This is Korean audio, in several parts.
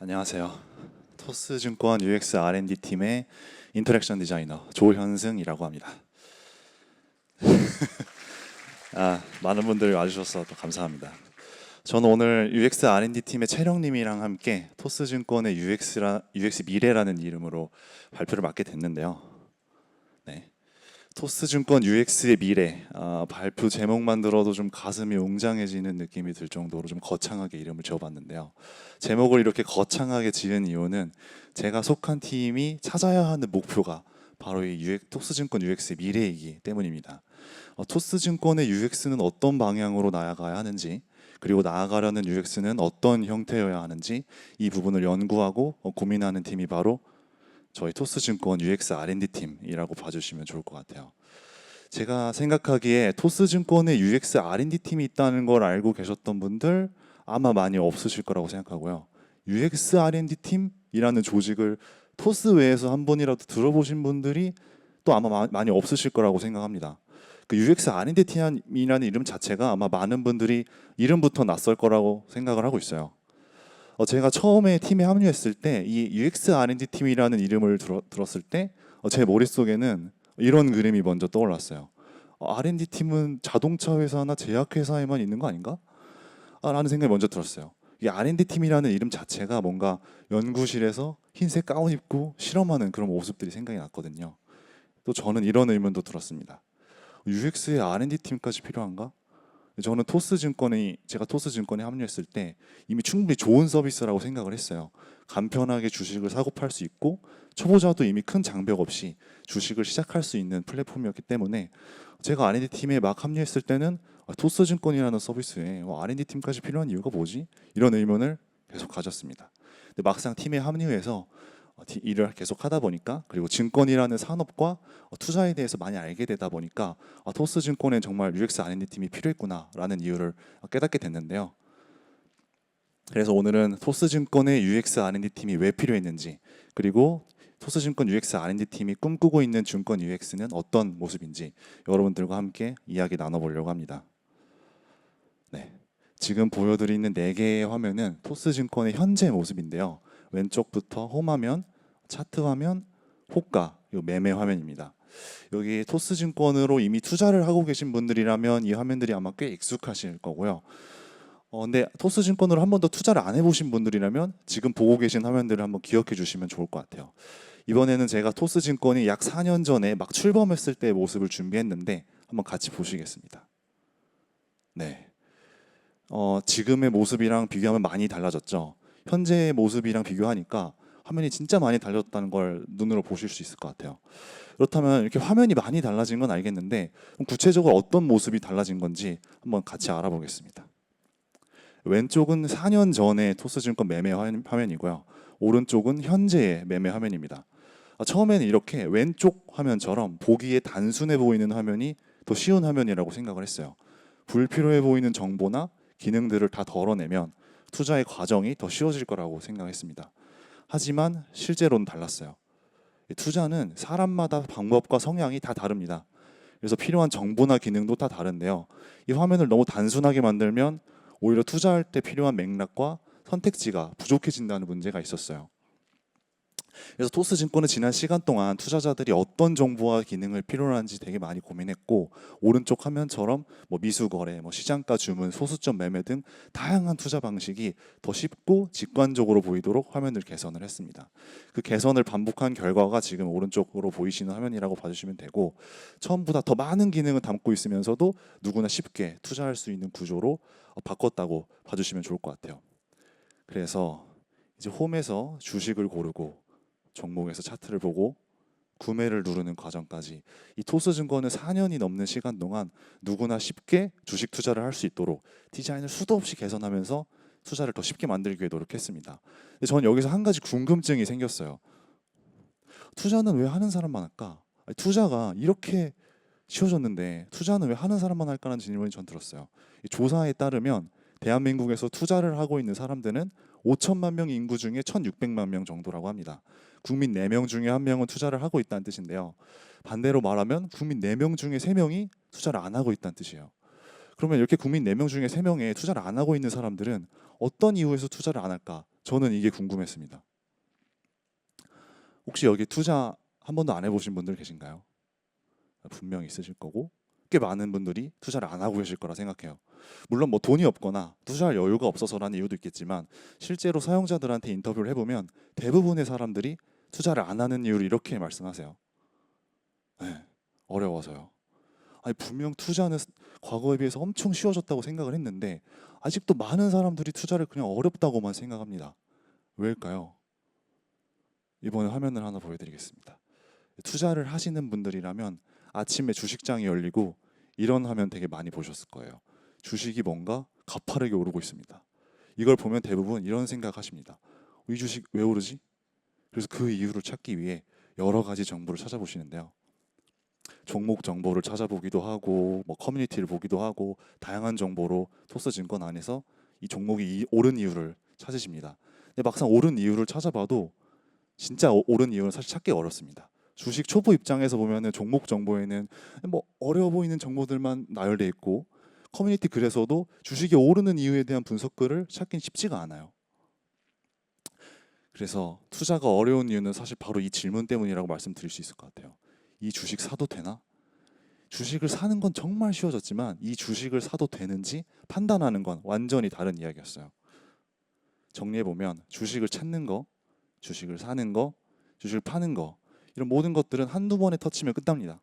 안녕하세요. 토스증권 UX R&D 팀의 인터랙션 디자이너 조현승이라고 합니다. 많은 분들 와주셔서 또 감사합니다. 저는 오늘 UX R&D 팀의 채령님이랑 함께 토스증권의 UX 미래라는 이름으로 발표를 맡게 됐는데요. 네. 토스증권 UX의 미래, 발표 제목만 들어도 좀 가슴이 웅장해지는 느낌이 들 정도로 좀 거창하게 이름을 지어봤는데요. 제목을 이렇게 거창하게 지은 이유는 제가 속한 팀이 찾아야 하는 목표가 바로 이 토스증권 UX의 미래이기 때문입니다. 토스증권의 UX는 어떤 방향으로 나아가야 하는지, 그리고 나아가려는 UX는 어떤 형태여야 하는지 이 부분을 연구하고 고민하는 팀이 바로 저희 토스증권 UX R&D 팀이라고 봐주시면 좋을 것 같아요. 제가 생각하기에 토스증권에 UX R&D 팀이 있다는 걸 알고 계셨던 분들 아마 많이 없으실 거라고 생각하고요. UX R&D 팀이라는 조직을 토스 외에서 한 번이라도 들어보신 분들이 또 아마 많이 없으실 거라고 생각합니다. 그 UX R&D 팀이라는 이름 자체가 아마 많은 분들이 이름부터 낯설 거라고 생각을 하고 있어요. 제가 처음에 팀에 합류했을 때 이 UX R&D 팀이라는 이름을 들었을 때 제 머릿속에는 이런 그림이 먼저 떠올랐어요. R&D 팀은 자동차 회사나 제약 회사에만 있는 거 아닌가? 라는 생각이 먼저 들었어요. 이 R&D 팀이라는 이름 자체가 뭔가 연구실에서 흰색 가운 입고 실험하는 그런 모습들이 생각이 났거든요. 또 저는 이런 의문도 들었습니다. UX에 R&D 팀까지 필요한가? 저는 제가 토스증권에 합류했을 때 이미 충분히 좋은 서비스라고 생각을 했어요. 간편하게 주식을 사고 팔 수 있고 초보자도 이미 큰 장벽 없이 주식을 시작할 수 있는 플랫폼이었기 때문에 제가 R&D 팀에 막 합류했을 때는 토스증권이라는 서비스에 R&D 팀까지 필요한 이유가 뭐지? 이런 의문을 계속 가졌습니다. 근데 막상 팀에 합류해서 일을 계속 하다 보니까, 그리고 증권이라는 산업과 투자에 대해서 많이 알게 되다 보니까 토스증권엔 정말 UX R&D 팀이 필요했구나라는 이유를 깨닫게 됐는데요. 그래서 오늘은 토스증권의 UX R&D 팀이 왜 필요했는지, 그리고 토스증권 UX R&D 팀이 꿈꾸고 있는 증권 UX는 어떤 모습인지 여러분들과 함께 이야기 나눠보려고 합니다. 네, 지금 보여드리는 4개의 화면은 토스증권의 현재 모습인데요. 왼쪽부터 홈화면, 차트 화면, 호가, 매매 화면입니다. 여기 토스증권으로 이미 투자를 하고 계신 분들이라면 이 화면들이 아마 꽤 익숙하실 거고요. 근데 토스증권으로 한 번도 투자를 안 해보신 분들이라면 지금 보고 계신 화면들을 한번 기억해 주시면 좋을 것 같아요. 이번에는 제가 토스증권이 약 4년 전에 막 출범했을 때의 모습을 준비했는데 한번 같이 보시겠습니다. 네. 지금의 모습이랑 비교하면 많이 달라졌죠. 현재의 모습이랑 비교하니까 화면이 진짜 많이 달라졌다는 걸 눈으로 보실 수 있을 것 같아요. 그렇다면 이렇게 화면이 많이 달라진 건 알겠는데 그럼 구체적으로 어떤 모습이 달라진 건지 한번 같이 알아보겠습니다. 왼쪽은 4년 전의 토스증권 매매 화면이고요. 오른쪽은 현재의 매매 화면입니다. 처음에는 이렇게 왼쪽 화면처럼 보기에 단순해 보이는 화면이 더 쉬운 화면이라고 생각을 했어요. 불필요해 보이는 정보나 기능들을 다 덜어내면 투자의 과정이 더 쉬워질 거라고 생각했습니다. 하지만 실제로는 달랐어요. 투자는 사람마다 방법과 성향이 다 다릅니다. 그래서 필요한 정보나 기능도 다 다른데요. 이 화면을 너무 단순하게 만들면 오히려 투자할 때 필요한 맥락과 선택지가 부족해진다는 문제가 있었어요. 그래서 토스증권은 지난 시간 동안 투자자들이 어떤 정보와 기능을 필요로 하는지 되게 많이 고민했고, 오른쪽 화면처럼 미수거래, 시장가 주문, 소수점 매매 등 다양한 투자 방식이 더 쉽고 직관적으로 보이도록 화면을 개선을 했습니다. 그 개선을 반복한 결과가 지금 오른쪽으로 보이시는 화면이라고 봐주시면 되고, 처음보다 더 많은 기능을 담고 있으면서도 누구나 쉽게 투자할 수 있는 구조로 바꿨다고 봐주시면 좋을 것 같아요. 그래서 이제 홈에서 주식을 고르고 종목에서 차트를 보고 구매를 누르는 과정까지 이 토스증권은 4년이 넘는 시간 동안 누구나 쉽게 주식 투자를 할 수 있도록 디자인을 수도 없이 개선하면서 투자를 더 쉽게 만들기 위해 노력했습니다. 근데 저는 여기서 한 가지 궁금증이 생겼어요. 투자는 왜 하는 사람만 할까? 아니, 투자가 이렇게 쉬워졌는데 투자는 왜 하는 사람만 할까라는 질문이 전 들었어요. 이 조사에 따르면 대한민국에서 투자를 하고 있는 사람들은 5천만 명 인구 중에 1,600만 명 정도라고 합니다. 국민 4명 중에 1명은 투자를 하고 있다는 뜻인데요. 반대로 말하면 국민 4명 중에 3명이 투자를 안 하고 있다는 뜻이에요. 그러면 이렇게 국민 4명 중에 3명에 투자를 안 하고 있는 사람들은 어떤 이유에서 투자를 안 할까? 저는 이게 궁금했습니다. 혹시 여기 투자 한 번도 안 해보신 분들 계신가요? 분명히 있으실 거고 꽤 많은 분들이 투자를 안 하고 계실 거라 생각해요. 물론 뭐 돈이 없거나 투자할 여유가 없어서라는 이유도 있겠지만 실제로 사용자들한테 인터뷰를 해보면 대부분의 사람들이 투자를 안 하는 이유를 이렇게 말씀하세요. 네, 어려워서요. 아니 분명 투자는 과거에 비해서 엄청 쉬워졌다고 생각을 했는데 아직도 많은 사람들이 투자를 그냥 어렵다고만 생각합니다. 왜일까요? 이번에 화면을 하나 보여드리겠습니다. 투자를 하시는 분들이라면 아침에 주식장이 열리고 이런 화면 되게 많이 보셨을 거예요. 주식이 뭔가 가파르게 오르고 있습니다. 이걸 보면 대부분 이런 생각하십니다. 이 주식 왜 오르지? 그래서 그 이유를 찾기 위해 여러 가지 정보를 찾아보시는데요. 종목 정보를 찾아보기도 하고 뭐 커뮤니티를 보기도 하고 다양한 정보로 토스증권 안에서 이 종목이 오른 이유를 찾으십니다. 근데 막상 오른 이유를 찾아봐도 진짜 오른 이유는 사실 찾기 어렵습니다. 주식 초보 입장에서 보면은 종목 정보에는 뭐 어려워 보이는 정보들만 나열돼 있고 커뮤니티 글에서도 주식이 오르는 이유에 대한 분석글을 찾긴 쉽지가 않아요. 그래서 투자가 어려운 이유는 사실 바로 이 질문 때문이라고 말씀드릴 수 있을 것 같아요. 이 주식 사도 되나? 주식을 사는 건 정말 쉬워졌지만 이 주식을 사도 되는지 판단하는 건 완전히 다른 이야기였어요. 정리해 보면 주식을 찾는 거, 주식을 사는 거, 주식을 파는 거 이런 모든 것들은 한두 번에 터치면 끝납니다.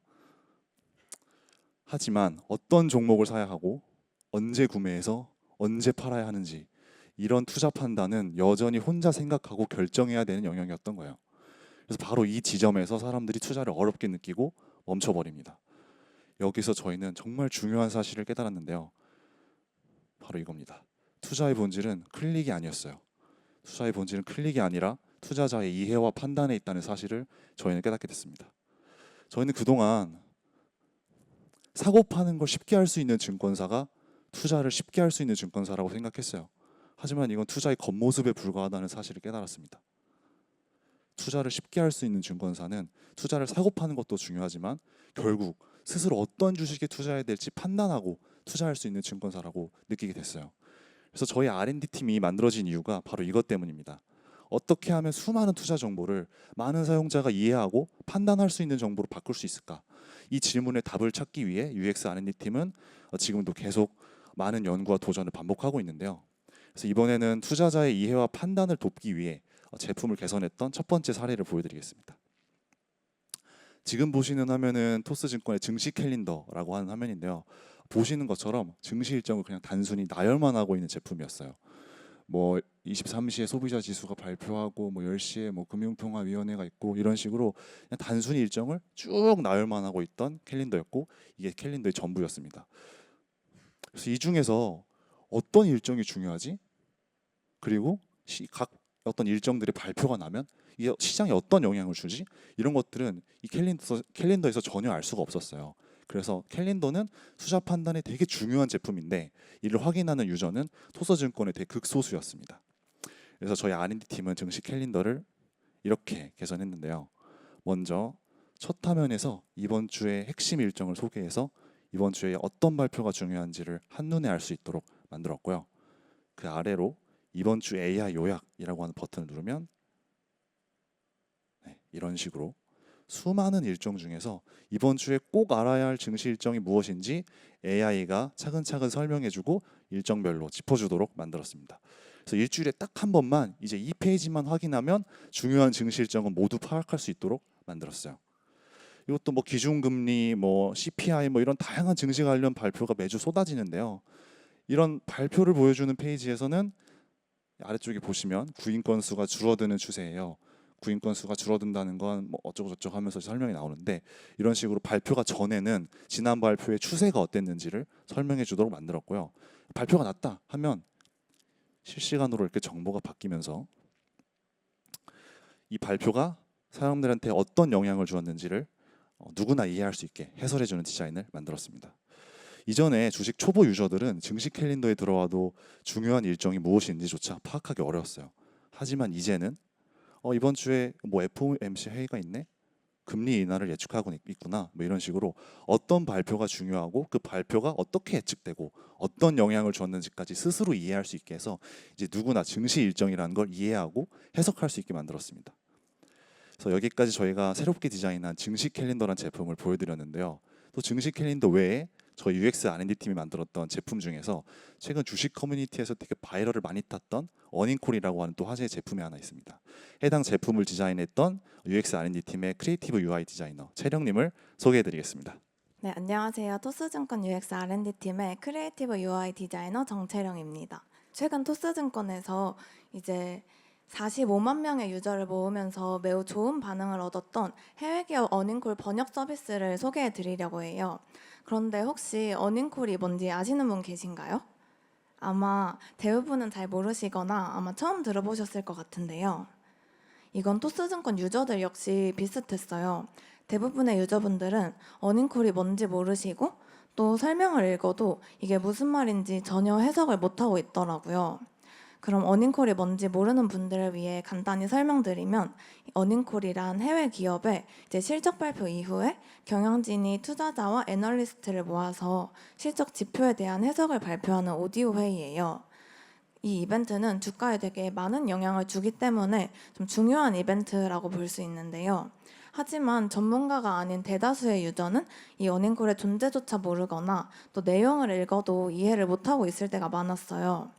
하지만 어떤 종목을 사야 하고 언제 구매해서 언제 팔아야 하는지 이런 투자 판단은 여전히 혼자 생각하고 결정해야 되는 영역이었던 거예요. 그래서 바로 이 지점에서 사람들이 투자를 어렵게 느끼고 멈춰버립니다. 여기서 저희는 정말 중요한 사실을 깨달았는데요. 바로 이겁니다. 투자의 본질은 클릭이 아니었어요. 투자의 본질은 클릭이 아니라 투자자의 이해와 판단에 있다는 사실을 저희는 깨닫게 됐습니다. 저희는 그동안 사고 파는 걸 쉽게 할 수 있는 증권사가 투자를 쉽게 할 수 있는 증권사라고 생각했어요. 하지만 이건 투자의 겉모습에 불과하다는 사실을 깨달았습니다. 투자를 쉽게 할 수 있는 증권사는 투자를 사고 파는 것도 중요하지만 결국 스스로 어떤 주식에 투자해야 될지 판단하고 투자할 수 있는 증권사라고 느끼게 됐어요. 그래서 저희 R&D 팀이 만들어진 이유가 바로 이것 때문입니다. 어떻게 하면 수많은 투자 정보를 많은 사용자가 이해하고 판단할 수 있는 정보로 바꿀 수 있을까? 이 질문에 답을 찾기 위해 UX R&D 팀은 지금도 계속 많은 연구와 도전을 반복하고 있는데요. 그래서 이번에는 투자자의 이해와 판단을 돕기 위해 제품을 개선했던 첫 번째 사례를 보여드리겠습니다. 지금 보시는 화면은 토스증권의 증시 캘린더라고 하는 화면인데요. 보시는 것처럼 증시 일정을 그냥 단순히 나열만 하고 있는 제품이었어요. 뭐 23시에 소비자 지수가 발표하고 뭐 10시에 뭐 금융통화위원회가 있고 이런 식으로 그냥 단순히 일정을 쭉 나열만 하고 있던 캘린더였고 이게 캘린더의 전부였습니다. 그래서 이 중에서 어떤 일정이 중요하지? 그리고 각 어떤 일정들의 발표가 나면 이게 시장에 어떤 영향을 주지? 이런 것들은 이 캘린더에서 전혀 알 수가 없었어요. 그래서 캘린더는 투자 판단에 되게 중요한 제품인데 이를 확인하는 유저는 토스증권의 되게 극소수였습니다. 그래서 저희 R&D 팀은 증시 캘린더를 이렇게 개선했는데요. 먼저 첫 화면에서 이번 주의 핵심 일정을 소개해서 이번 주에 어떤 발표가 중요한지를 한눈에 알 수 있도록 만들었고요. 그 아래로 이번 주 AI 요약이라고 하는 버튼을 누르면 이런 식으로 수많은 일정 중에서 이번 주에 꼭 알아야 할 증시 일정이 무엇인지 AI가 차근차근 설명해주고 일정별로 짚어주도록 만들었습니다. 그래서 일주일에 딱 한 번만 이제 이 페이지만 확인하면 중요한 증시 일정은 모두 파악할 수 있도록 만들었어요. 이것도 뭐 기준금리, 뭐 CPI 뭐 이런 다양한 증시 관련 발표가 매주 쏟아지는데요. 이런 발표를 보여주는 페이지에서는 아래쪽에 보시면 구인 건수가 줄어드는 추세예요. 구인 건수가 줄어든다는 건 뭐 어쩌고 저쩌고 하면서 설명이 나오는데 이런 식으로 발표가 전에는 지난 발표의 추세가 어땠는지를 설명해 주도록 만들었고요. 발표가 났다 하면 실시간으로 이렇게 정보가 바뀌면서 이 발표가 사람들한테 어떤 영향을 주었는지를 누구나 이해할 수 있게 해설해 주는 디자인을 만들었습니다. 이전에 주식 초보 유저들은 증시 캘린더에 들어와도 중요한 일정이 무엇인지조차 파악하기 어려웠어요. 하지만 이제는 이번 주에 뭐 FOMC 회의가 있네? 금리 인하를 예측하고 있구나. 뭐 이런 식으로 어떤 발표가 중요하고 그 발표가 어떻게 예측되고 어떤 영향을 줬는지까지 스스로 이해할 수 있게 해서 이제 누구나 증시 일정이라는 걸 이해하고 해석할 수 있게 만들었습니다. 그래서 여기까지 저희가 새롭게 디자인한 증시 캘린더란 제품을 보여드렸는데요. 또 증시 캘린더 외에 저희 UX R&D 팀이 만들었던 제품 중에서 최근 주식 커뮤니티에서 되게 바이럴을 많이 탔던 어닝콜이라고 하는 또 화제의 제품이 하나 있습니다. 해당 제품을 디자인했던 UX R&D 팀의 크리에이티브 UI 디자이너 채령님을 소개해드리겠습니다. 네, 안녕하세요. 토스증권 UX R&D 팀의 크리에이티브 UI 디자이너 정채령입니다. 최근 토스증권에서 이제 45만 명의 유저를 모으면서 매우 좋은 반응을 얻었던 해외 기업 어닝콜 번역 서비스를 소개해 드리려고 해요. 그런데 혹시 어닝콜이 뭔지 아시는 분 계신가요? 아마 대부분은 잘 모르시거나 아마 처음 들어보셨을 것 같은데요. 이건 토스증권 유저들 역시 비슷했어요. 대부분의 유저분들은 어닝콜이 뭔지 모르시고 또 설명을 읽어도 이게 무슨 말인지 전혀 해석을 못하고 있더라고요. 그럼 어닝콜이 뭔지 모르는 분들을 위해 간단히 설명드리면 어닝콜이란 해외 기업의 이제 실적 발표 이후에 경영진이 투자자와 애널리스트를 모아서 실적 지표에 대한 해석을 발표하는 오디오 회의예요. 이 이벤트는 주가에 되게 많은 영향을 주기 때문에 좀 중요한 이벤트라고 볼 수 있는데요. 하지만 전문가가 아닌 대다수의 유저는 이 어닝콜의 존재조차 모르거나 또 내용을 읽어도 이해를 못하고 있을 때가 많았어요.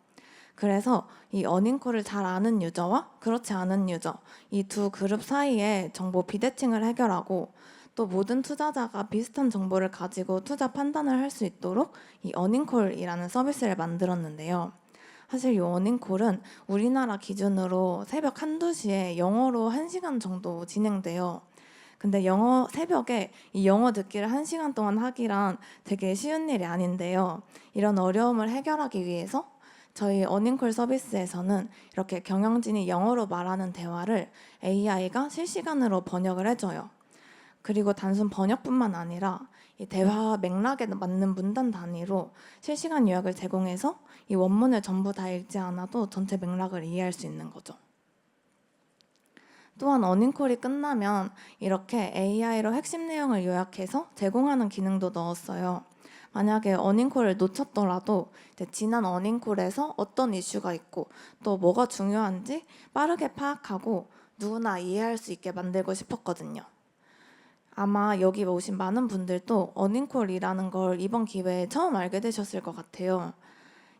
그래서 이 어닝콜을 잘 아는 유저와 그렇지 않은 유저, 이 두 그룹 사이에 정보 비대칭을 해결하고 또 모든 투자자가 비슷한 정보를 가지고 투자 판단을 할 수 있도록 이 어닝콜이라는 서비스를 만들었는데요. 사실 이 어닝콜은 우리나라 기준으로 새벽 1, 2시에 영어로 1시간 정도 진행돼요. 근데 새벽에 이 영어 듣기를 1시간 동안 하기란 되게 쉬운 일이 아닌데요. 이런 어려움을 해결하기 위해서 저희 어닝콜 서비스에서는 이렇게 경영진이 영어로 말하는 대화를 AI가 실시간으로 번역을 해줘요. 그리고 단순 번역뿐만 아니라 이 대화 맥락에 맞는 문단 단위로 실시간 요약을 제공해서 이 원문을 전부 다 읽지 않아도 전체 맥락을 이해할 수 있는 거죠. 또한 어닝콜이 끝나면 이렇게 AI로 핵심 내용을 요약해서 제공하는 기능도 넣었어요. 만약에 어닝콜을 놓쳤더라도 이제 지난 어닝콜에서 어떤 이슈가 있고 또 뭐가 중요한지 빠르게 파악하고 누구나 이해할 수 있게 만들고 싶었거든요. 아마 여기 오신 많은 분들도 어닝콜이라는 걸 이번 기회에 처음 알게 되셨을 것 같아요.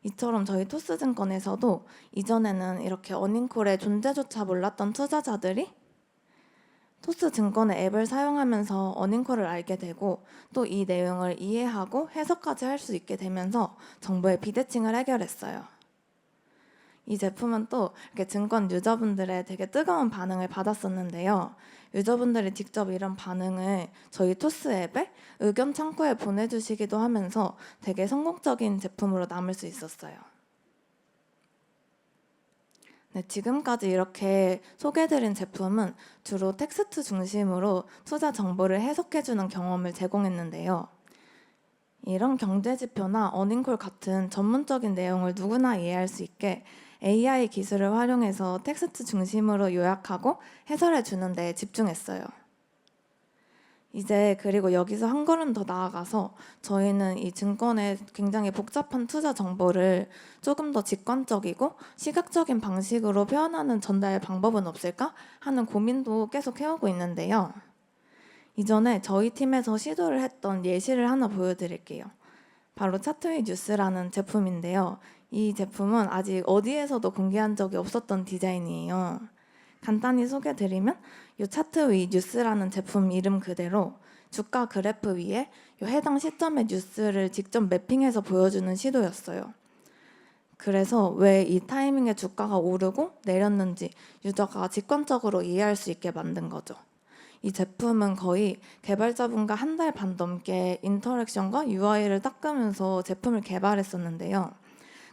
이처럼 저희 토스증권에서도 이전에는 이렇게 어닝콜의 존재조차 몰랐던 투자자들이 토스증권의 앱을 사용하면서 어닝콜을 알게 되고 또 이 내용을 이해하고 해석까지 할 수 있게 되면서 정보의 비대칭을 해결했어요. 이 제품은 또 이렇게 증권 유저분들의 되게 뜨거운 반응을 받았었는데요. 유저분들이 직접 이런 반응을 저희 토스 앱에 의견 창구에 보내주시기도 하면서 되게 성공적인 제품으로 남을 수 있었어요. 네, 지금까지 이렇게 소개해드린 제품은 주로 텍스트 중심으로 투자 정보를 해석해주는 경험을 제공했는데요. 이런 경제지표나 어닝콜 같은 전문적인 내용을 누구나 이해할 수 있게 AI 기술을 활용해서 텍스트 중심으로 요약하고 해설해 주는 데 집중했어요. 이제 그리고 여기서 한 걸음 더 나아가서 저희는 이 증권의 굉장히 복잡한 투자 정보를 조금 더 직관적이고 시각적인 방식으로 표현하는 전달 방법은 없을까 하는 고민도 계속 해오고 있는데요. 이전에 저희 팀에서 시도를 했던 예시를 하나 보여드릴게요. 바로 차트위 뉴스라는 제품인데요. 이 제품은 아직 어디에서도 공개한 적이 없었던 디자인이에요. 간단히 소개드리면 이 차트위 뉴스라는 제품 이름 그대로 주가 그래프 위에 이 해당 시점의 뉴스를 직접 매핑해서 보여주는 시도였어요. 그래서 왜 이 타이밍에 주가가 오르고 내렸는지 유저가 직관적으로 이해할 수 있게 만든 거죠. 이 제품은 거의 개발자분과 1달 반 넘게 인터랙션과 UI를 닦으면서 제품을 개발했었는데요.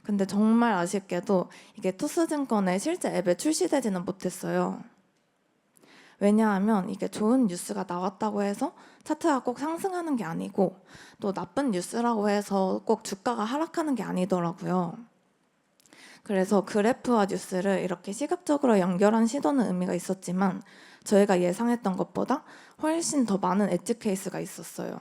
근데 정말 아쉽게도 이게 토스증권의 실제 앱에 출시되지는 못했어요. 왜냐하면 이게 좋은 뉴스가 나왔다고 해서 차트가 꼭 상승하는 게 아니고 또 나쁜 뉴스라고 해서 꼭 주가가 하락하는 게 아니더라고요. 그래서 그래프와 뉴스를 이렇게 시각적으로 연결한 시도는 의미가 있었지만 저희가 예상했던 것보다 훨씬 더 많은 엣지 케이스가 있었어요.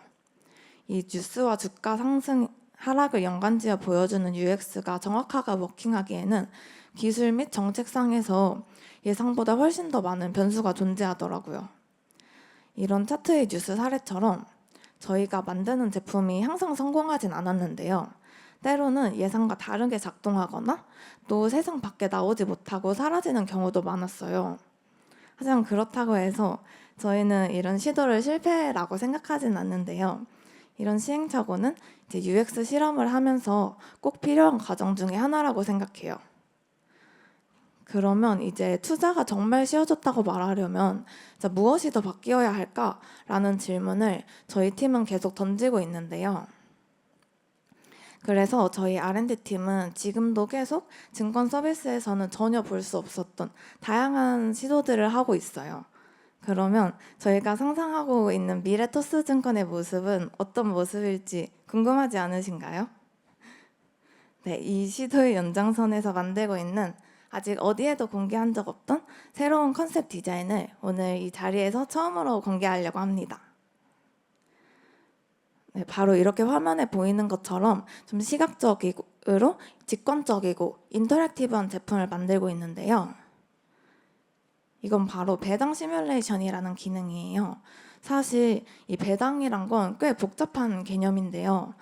이 뉴스와 주가 상승 하락을 연관지어 보여주는 UX가 정확하게 워킹하기에는 기술 및 정책상에서 예상보다 훨씬 더 많은 변수가 존재하더라고요. 이런 차트의 뉴스 사례처럼 저희가 만드는 제품이 항상 성공하진 않았는데요. 때로는 예상과 다르게 작동하거나 또 세상 밖에 나오지 못하고 사라지는 경우도 많았어요. 하지만 그렇다고 해서 저희는 이런 시도를 실패라고 생각하진 않는데요. 이런 시행착오는 이제 UX 실험을 하면서 꼭 필요한 과정 중에 하나라고 생각해요. 그러면 이제 투자가 정말 쉬워졌다고 말하려면 무엇이 더 바뀌어야 할까라는 질문을 저희 팀은 계속 던지고 있는데요. 그래서 저희 R&D 팀은 지금도 계속 증권 서비스에서는 전혀 볼 수 없었던 다양한 시도들을 하고 있어요. 그러면 저희가 상상하고 있는 미래 토스 증권의 모습은 어떤 모습일지 궁금하지 않으신가요? 네, 이 시도의 연장선에서 만들고 있는 아직 어디에도 공개한 적 없던 새로운 컨셉 디자인을 오늘 이 자리에서 처음으로 공개하려고 합니다. 네, 바로 이렇게 화면에 보이는 것처럼 좀 시각적으로 직관적이고 인터랙티브한 제품을 만들고 있는데요. 이건 바로 배당 시뮬레이션이라는 기능이에요. 사실 이 배당이란 건 꽤 복잡한 개념인데요.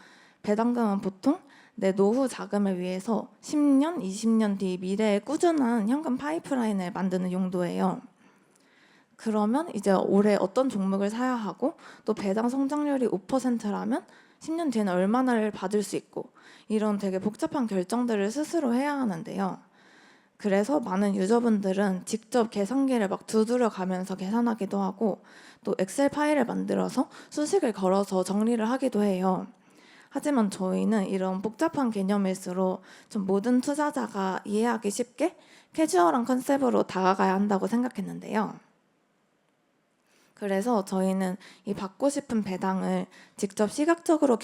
배당금은 보통 내 노후 자금을 위해서 10년, 20년 뒤 미래의 꾸준한 현금 파이프라인을 만드는 용도예요. 그러면 이제 올해 어떤 종목을 사야 하고 또 배당 성장률이 5%라면 10년 뒤에는 얼마나를 받을 수 있고 이런 되게 복잡한 결정들을 스스로 해야 하는데요. 그래서 많은 유저분들은 직접 계산기를 막 두드려 가면서 계산하기도 하고 또 엑셀 파일을 만들어서 수식을 걸어서 정리를 하기도 해요. 하지만 저희는 이런 복잡한 개념일수록 좀 모든 투자자가 이해하기 쉽게 캐주얼한 컨셉으로 다가가야 한다고 생각했는데요. 그래서 저희는 이 받고 싶은 배당을 직접 시각적으로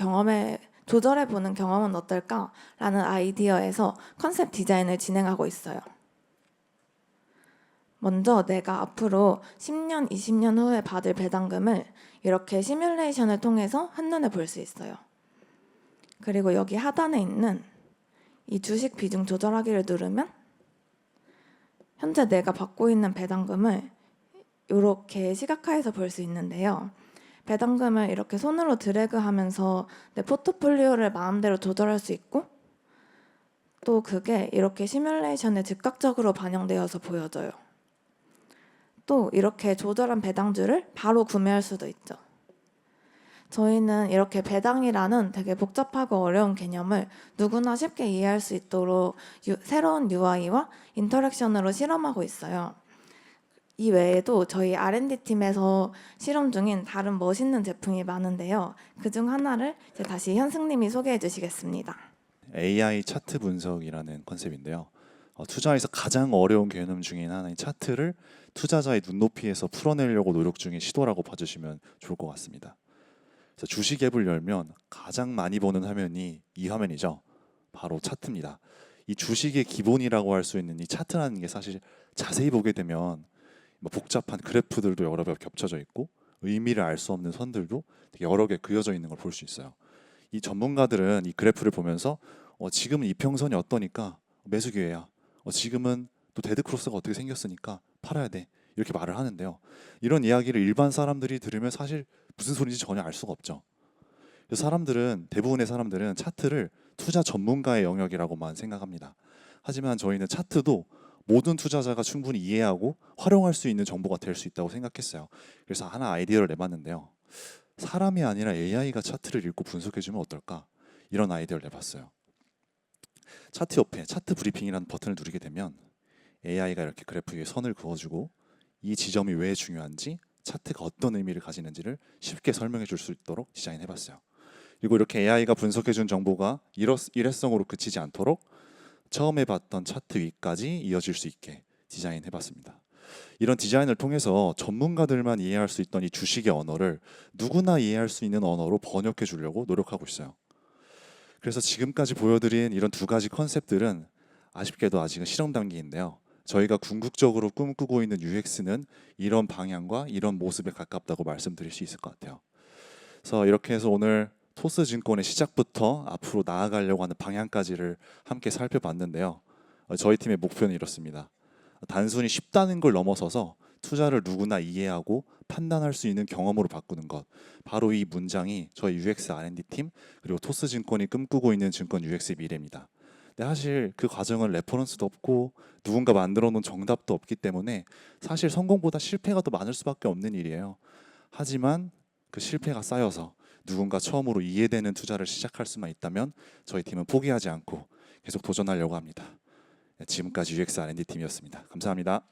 조절해보는 경험은 어떨까라는 아이디어에서 컨셉 디자인을 진행하고 있어요. 먼저 내가 앞으로 10년, 20년 후에 받을 배당금을 이렇게 시뮬레이션을 통해서 한눈에 볼 수 있어요. 그리고 여기 하단에 있는 이 주식 비중 조절하기를 누르면 현재 내가 받고 있는 배당금을 이렇게 시각화해서 볼 수 있는데요. 배당금을 이렇게 손으로 드래그하면서 내 포트폴리오를 마음대로 조절할 수 있고 또 그게 이렇게 시뮬레이션에 즉각적으로 반영되어서 보여져요. 또 이렇게 조절한 배당주를 바로 구매할 수도 있죠. 저희는 이렇게 배당이라는 되게 복잡하고 어려운 개념을 누구나 쉽게 이해할 수 있도록 새로운 UI와 인터랙션으로 실험하고 있어요. 이 외에도 저희 R&D 팀에서 실험 중인 다른 멋있는 제품이 많은데요. 그중 하나를 다시 현승님이 소개해 주시겠습니다. AI 차트 분석이라는 컨셉인데요. 투자에서 가장 어려운 개념 중인 하나인 차트를 투자자의 눈높이에서 풀어내려고 노력 중인 시도라고 봐주시면 좋을 것 같습니다. 그래서 주식 앱을 열면 가장 많이 보는 화면이 이 화면이죠. 바로 차트입니다. 이 주식의 기본이라고 할 수 있는 이 차트라는 게 사실 자세히 보게 되면 복잡한 그래프들도 여러 개 겹쳐져 있고 의미를 알 수 없는 선들도 되게 여러 개 그려져 있는 걸 볼 수 있어요. 이 전문가들은 이 그래프를 보면서 지금은 이평선이 어떠니까 매수 기회야. 지금은 또 데드 크로스가 어떻게 생겼으니까 팔아야 돼. 이렇게 말을 하는데요. 이런 이야기를 일반 사람들이 들으면 사실 무슨 소리인지 전혀 알 수가 없죠. 그래서 대부분의 사람들은 차트를 투자 전문가의 영역이라고만 생각합니다. 하지만 저희는 차트도 모든 투자자가 충분히 이해하고 활용할 수 있는 정보가 될 수 있다고 생각했어요. 그래서 하나 아이디어를 내봤는데요. 사람이 아니라 AI가 차트를 읽고 분석해주면 어떨까? 이런 아이디어를 내봤어요. 차트 옆에 차트 브리핑이라는 버튼을 누르게 되면 AI가 이렇게 그래프 위에 선을 그어주고 이 지점이 왜 중요한지 차트가 어떤 의미를 가지는지를 쉽게 설명해 줄 수 있도록 디자인해봤어요. 그리고 이렇게 AI가 분석해준 정보가 일회성으로 그치지 않도록 처음에 봤던 차트 위까지 이어질 수 있게 디자인해봤습니다. 이런 디자인을 통해서 전문가들만 이해할 수 있던 이 주식의 언어를 누구나 이해할 수 있는 언어로 번역해 주려고 노력하고 있어요. 그래서 지금까지 보여드린 이런 두 가지 컨셉들은 아쉽게도 아직은 실험 단계인데요. 저희가 궁극적으로 꿈꾸고 있는 UX는 이런 방향과 이런 모습에 가깝다고 말씀드릴 수 있을 것 같아요. 그래서 이렇게 해서 오늘 토스증권의 시작부터 앞으로 나아가려고 하는 방향까지를 함께 살펴봤는데요. 저희 팀의 목표는 이렇습니다. 단순히 쉽다는 걸 넘어서서 투자를 누구나 이해하고 판단할 수 있는 경험으로 바꾸는 것. 바로 이 문장이 저희 UX R&D 팀 그리고 토스증권이 꿈꾸고 있는 증권 UX의 미래입니다. 근데 사실 그 과정은 레퍼런스도 없고 누군가 만들어 놓은 정답도 없기 때문에 사실 성공보다 실패가 더 많을 수밖에 없는 일이에요. 하지만 그 실패가 쌓여서 누군가 처음으로 이해되는 투자를 시작할 수만 있다면 저희 팀은 포기하지 않고 계속 도전하려고 합니다. 지금까지 UX R&D 팀이었습니다. 감사합니다.